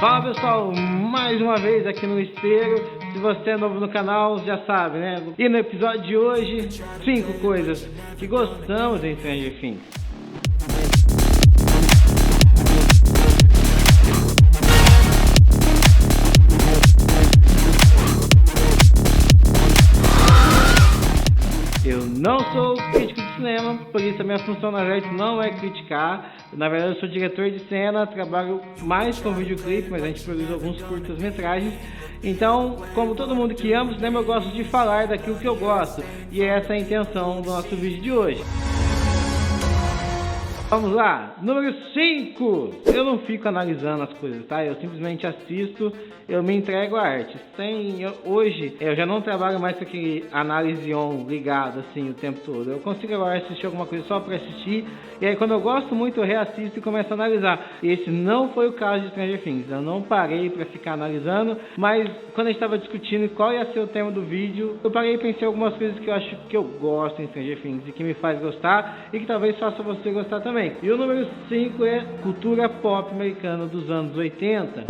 Fala pessoal, mais uma vez aqui no Esteiro. Se você é novo no canal, já sabe, né? E no episódio de hoje, 5 coisas que gostamos em Stranger Things. Eu não sou crítico de cinema, por isso a minha função na verdade não é criticar. Na verdade eu sou diretor de cena, trabalho mais com videoclipe, mas a gente produz alguns curtas-metragens. Então, como todo mundo que ama cinema, eu gosto de falar daquilo que eu gosto. E essa é a intenção do nosso vídeo de hoje. Vamos lá, número 5. Eu não fico analisando as coisas, tá? Eu simplesmente assisto, eu me entrego à arte. Hoje, eu já não trabalho mais com aquele análise on ligado assim o tempo todo. Eu consigo agora assistir alguma coisa só para assistir. E aí quando eu gosto muito, eu reassisto e começo a analisar. Esse não foi o caso de Stranger Things. Eu não parei para ficar analisando, mas quando a gente estava discutindo qual ia ser o tema do vídeo, eu parei e pensei algumas coisas que eu acho que eu gosto em Stranger Things e que me faz gostar e que talvez faça você gostar também. E o número 5 é cultura pop americana dos anos 80.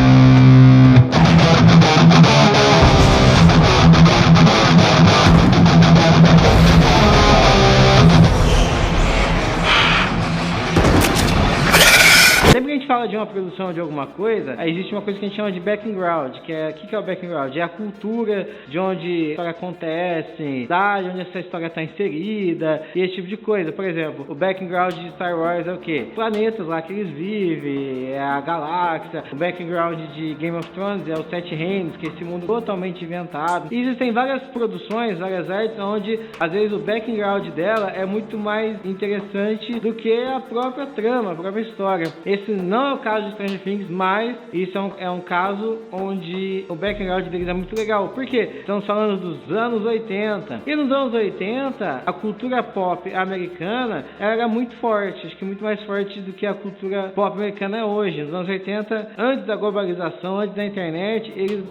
Sempre que a gente fala de uma produção de alguma coisa, existe uma coisa que a gente chama de background, que é o que é o background? É a cultura de onde a história acontece, de onde essa história está inserida e esse tipo de coisa. Por exemplo, o background de Star Wars é o quê? Planetas lá que eles vivem, é a galáxia. O background de Game of Thrones é os Sete Reinos, que é esse mundo totalmente inventado. E existem várias produções, várias artes, onde às vezes o background dela é muito mais interessante do que a própria trama, a própria história. Esse não é o caso de Stranger Things, mas isso é um caso onde o background deles é muito legal. Por quê? Estamos falando dos anos 80. E nos anos 80, a cultura pop americana era muito forte. Acho que muito mais forte do que a cultura pop americana é hoje. Nos anos 80, antes da globalização, antes da internet, eles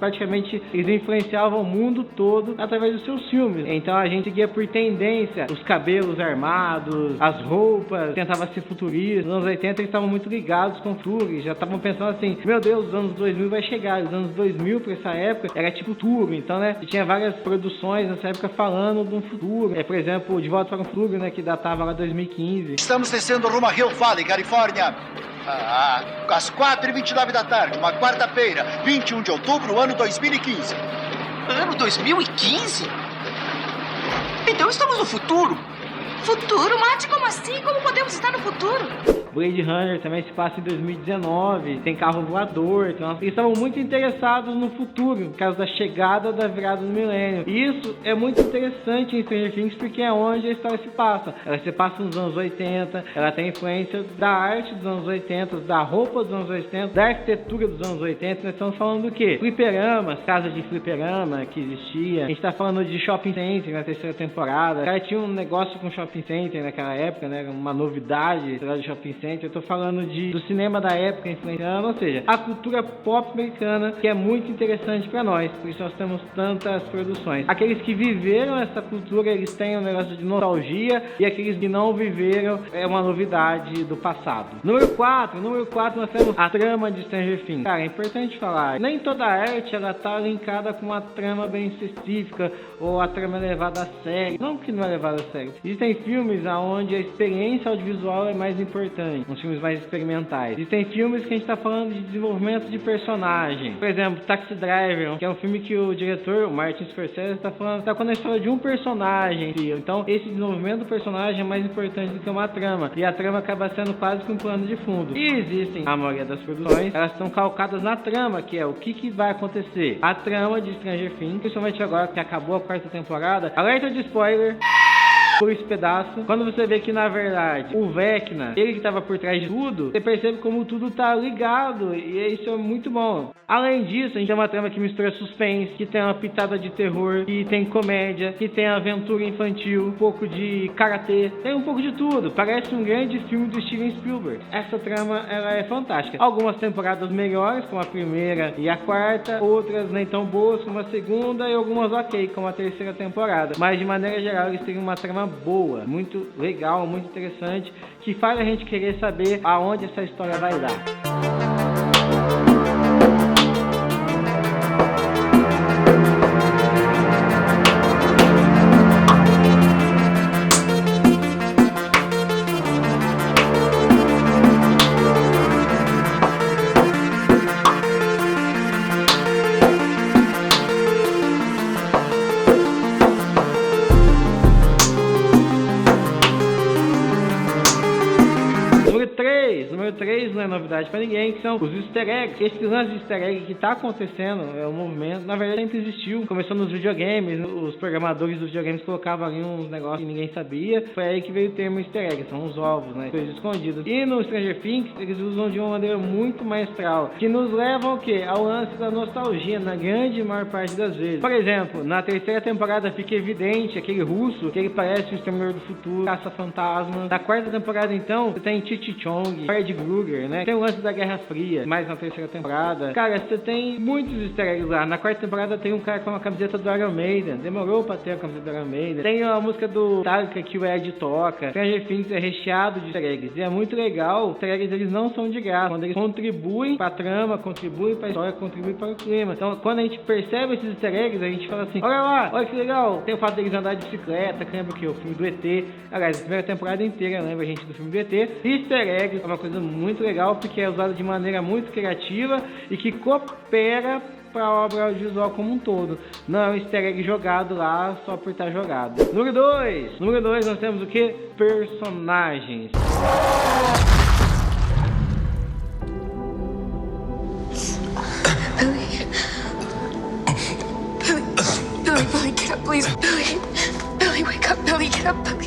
influenciavam o mundo todo através dos seus filmes. Então a gente seguia por tendência os cabelos armados, as roupas, tentava ser futurista. Nos anos 80 eles estavam muito ligados com o futuro, já estavam pensando assim, meu Deus, os anos 2000 vai chegar. Os anos 2000 para essa época era tipo futuro, então né, e tinha várias produções nessa época falando de um futuro, por exemplo, De Volta para o Futuro, né, que datava lá 2015. Estamos descendo rumo a Hill Valley, Califórnia, às 4h29 da tarde, uma quarta-feira, 21 de outubro, ano 2015. Ano 2015? Então estamos no futuro? Futuro? Mate, como assim? Como podemos estar no futuro? Blade Runner também se passa em 2019, tem carro voador, então eles estavam muito interessados no futuro, no caso da chegada da virada do milênio. E isso é muito interessante em Stranger Things porque é onde a história se passa. Ela se passa nos anos 80, ela tem influência da arte dos anos 80, da roupa dos anos 80, da arquitetura dos anos 80. Nós estamos falando do quê? Fliperamas, casas de fliperama que existia. A gente está falando de shopping center na terceira temporada. O cara tinha um negócio com shopping center naquela época, né? Uma novidade de shopping center. Eu tô falando do cinema da época influenciando, ou seja, a cultura pop americana, que é muito interessante para nós, por isso nós temos tantas produções. Aqueles que viveram essa cultura, eles têm um negócio de nostalgia, e aqueles que não viveram, é uma novidade do passado. Número 4 nós temos a trama de Stranger Things. Cara, é importante falar, nem toda arte ela tá linkada com uma trama bem específica, ou a trama é levada a sério. Não que não é levada a sério. Existem filmes onde a experiência audiovisual é mais importante, uns filmes mais experimentais. Existem filmes que a gente está falando de desenvolvimento de personagem. Por exemplo, Taxi Driver, que é um filme que o diretor, o Martin Scorsese, está contando a história de um personagem. Então, esse desenvolvimento do personagem é mais importante do que uma trama. E a trama acaba sendo quase que um plano de fundo. E existem, a maioria das produções, elas estão calcadas na trama, que é o que vai acontecer. A trama de Stranger Things, principalmente agora que acabou a quarta temporada. Alerta de spoiler! Por esse pedaço, quando você vê que na verdade o Vecna, ele que estava por trás de tudo, você percebe como tudo tá ligado, e isso é muito bom. Além disso, a gente tem uma trama que mistura suspense, que tem uma pitada de terror, que tem comédia, que tem aventura infantil, um pouco de karatê, tem um pouco de tudo. Parece um grande filme do Steven Spielberg. Essa trama, ela é fantástica. Algumas temporadas melhores, como a primeira e a quarta, outras nem tão boas como a segunda, e algumas ok, como a terceira temporada. Mas de maneira geral, eles têm uma trama boa, muito legal, muito interessante, que faz a gente querer saber aonde essa história vai dar. novidade pra ninguém, que são os easter eggs. Esse lance de easter egg que tá acontecendo, é um movimento, na verdade sempre existiu. Começou nos videogames, os programadores dos videogames colocavam ali uns negócios que ninguém sabia. Foi aí que veio o termo easter egg, são os ovos, né? Coisas escondidas. E no Stranger Things, eles usam de uma maneira muito maestral, que nos levam ao quê? Ao lance da nostalgia, na grande maior parte das vezes. Por exemplo, na terceira temporada fica evidente aquele russo, que ele parece o Exterminador do Futuro, caça-fantasma. Na quarta temporada, então, você tem Cheech Chong, Fred Krueger, né? Tem o lance da Guerra Fria, mais na terceira temporada. Cara, você tem muitos easter eggs lá. Na quarta temporada tem um cara com uma camiseta do Iron Maiden. Demorou pra ter a camiseta do Iron Maiden. Tem a música do Metallica que o Ed toca. Stranger Things é recheado de easter eggs. E é muito legal. Os easter eggs, eles não são de graça. Quando eles contribuem pra trama, contribuem pra história, contribuem para o clima. Então, quando a gente percebe esses easter eggs, a gente fala assim, olha lá, olha que legal. Tem o fato deles andar de bicicleta, que lembra o que? O filme do ET. Aliás, a primeira temporada inteira lembra a gente do filme do ET. Easter eggs é uma coisa muito legal, porque é usado de maneira muito criativa e que coopera para a obra audiovisual como um todo. Não é um easter egg jogado lá só por estar jogado. Número 2 nós temos o que? Personagens. Billy, get up, please. Billy, wake up. Billy, get up, please.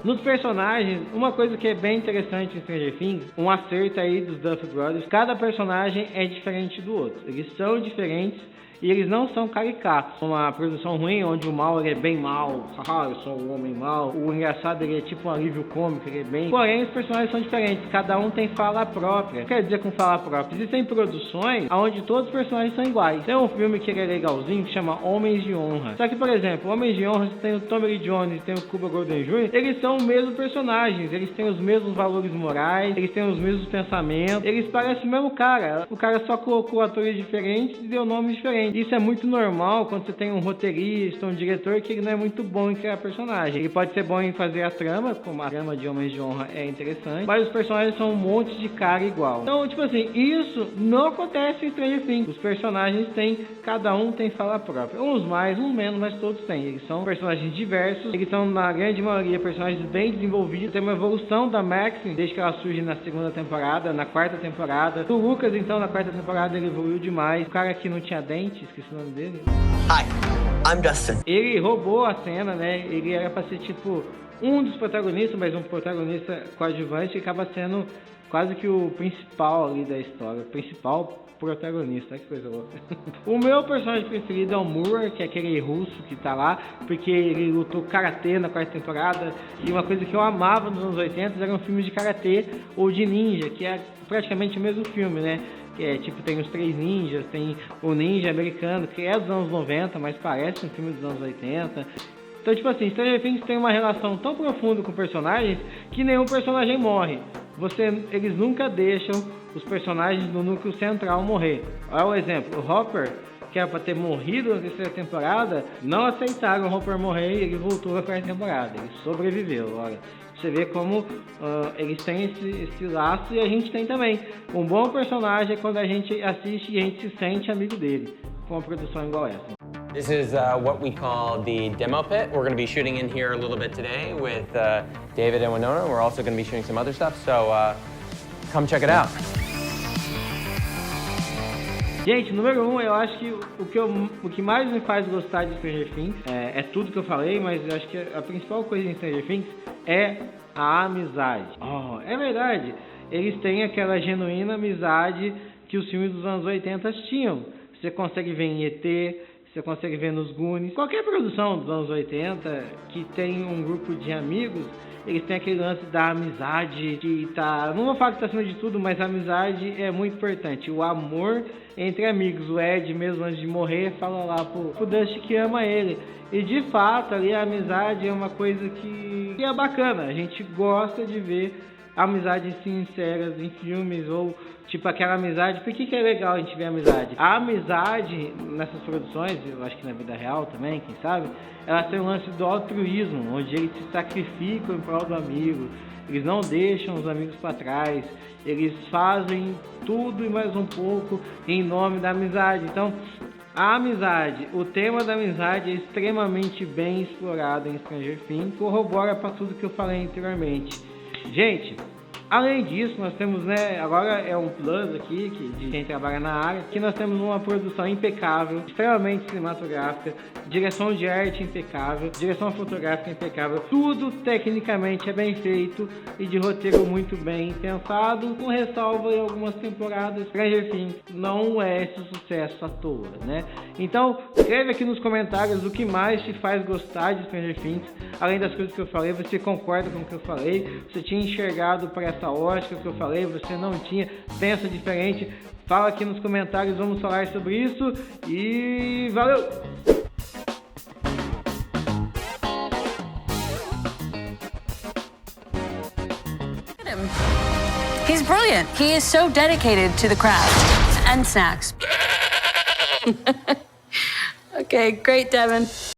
Nos personagens, uma coisa que é bem interessante em Stranger Things, um acerto aí dos Duffer Brothers, cada personagem é diferente do outro. Eles são diferentes e eles não são caricatos. Uma produção ruim, onde o mal ele é bem mal, haha, eu sou um homem mal. O engraçado ele é tipo um alívio cômico, ele é bem... Porém, os personagens são diferentes, cada um tem fala própria. Quer dizer com fala própria, existem produções onde todos os personagens são iguais. Tem um filme que ele é legalzinho, que chama Homens de Honra. Só que, por exemplo, Homens de Honra, você tem o Tommy Lee Jones, tem o Cuba Gooding Jr., eles são os mesmos personagens, eles têm os mesmos valores morais, eles têm os mesmos pensamentos, eles parecem o mesmo cara. O cara só colocou atores diferentes e deu nomes diferentes. Isso é muito normal quando você tem um roteirista, um diretor que ele não é muito bom em criar personagem. Ele pode ser bom em fazer a trama, como a trama de Homens de Honra é interessante, mas os personagens são um monte de cara igual. Então, tipo assim, isso não acontece em Stranger Things. Os personagens têm, cada um tem fala própria. Uns mais, uns menos, mas todos têm. Eles são personagens diversos, eles são, na grande maioria, personagens bem desenvolvidos. Tem uma evolução da Maxine desde que ela surge na segunda temporada, na quarta temporada. O Lucas, então, na quarta temporada, ele evoluiu demais. O cara que não tinha dente, esqueci o nome dele. Hi, I'm Dustin. Ele roubou a cena, né? Ele era pra ser tipo um dos protagonistas, mas um protagonista coadjuvante, que acaba sendo quase que o principal ali da história. O principal protagonista, que coisa louca. O meu personagem preferido é o Murray, que é aquele russo que tá lá, porque ele lutou karatê na quarta temporada, e uma coisa que eu amava nos anos 80 eram filmes de karatê ou de ninja, que é praticamente o mesmo filme, né? Que é tipo, tem os três ninjas, tem o ninja americano, que é dos anos 90, mas parece um filme dos anos 80. Então, tipo assim, Stranger Things tem uma relação tão profunda com personagens que nenhum personagem morre. Eles nunca deixam os personagens no núcleo central morrer. Olha o exemplo, o Hopper, que era pra ter morrido na terceira temporada, não aceitaram o Hopper morrer e ele voltou na quarta temporada. Ele sobreviveu, olha. Você vê como eles têm esse laço, e a gente tem também. Um bom personagem é quando a gente assiste e a gente se sente amigo dele, com uma produção igual essa. This is what we call the demo pit. We're going to be shooting in here a little bit today with David and Winona. We're also going to be shooting some other stuff, so come check it out. Gente, número 1, eu acho que o que mais me faz gostar de Stranger Things é tudo que eu falei, mas eu acho que a principal coisa em Stranger Things é a amizade. Oh, é verdade, eles têm aquela genuína amizade que os filmes dos anos 80 tinham. Você consegue ver em ET, você consegue ver nos Goonies. Qualquer produção dos anos 80 que tem um grupo de amigos, eles têm aquele lance da amizade que tá... Não vou falar que tá acima de tudo, mas a amizade é muito importante. O amor entre amigos. O Ed, mesmo antes de morrer, fala lá pro Dusty que ama ele. E de fato, ali a amizade é uma coisa que é bacana. A gente gosta de ver amizades sinceras em filmes, ou tipo aquela amizade. Por que é legal a gente ver amizade? A amizade nessas produções, eu acho que na vida real também, quem sabe, ela tem um lance do altruísmo, onde eles se sacrificam em prol do amigo, eles não deixam os amigos para trás, eles fazem tudo e mais um pouco em nome da amizade. Então, a amizade, o tema da amizade é extremamente bem explorado em Stranger Things, corrobora para tudo que eu falei anteriormente. Gente, Além disso, nós temos, né, agora é um plus aqui, de quem trabalha na área, que nós temos uma produção impecável, extremamente cinematográfica, direção de arte impecável, direção fotográfica impecável, tudo tecnicamente é bem feito e de roteiro muito bem pensado, com ressalva em algumas temporadas. Stranger Things não é esse sucesso à toa, né? Então, escreve aqui nos comentários o que mais te faz gostar de Stranger Things, além das coisas que eu falei, você concorda com o que eu falei, você tinha enxergado para essa ótica que eu falei, você não tinha, pensa diferente, fala aqui nos comentários, vamos falar sobre isso e valeu! He's brilliant. He is so dedicated to the craft and snacks. Okay, great, Devin.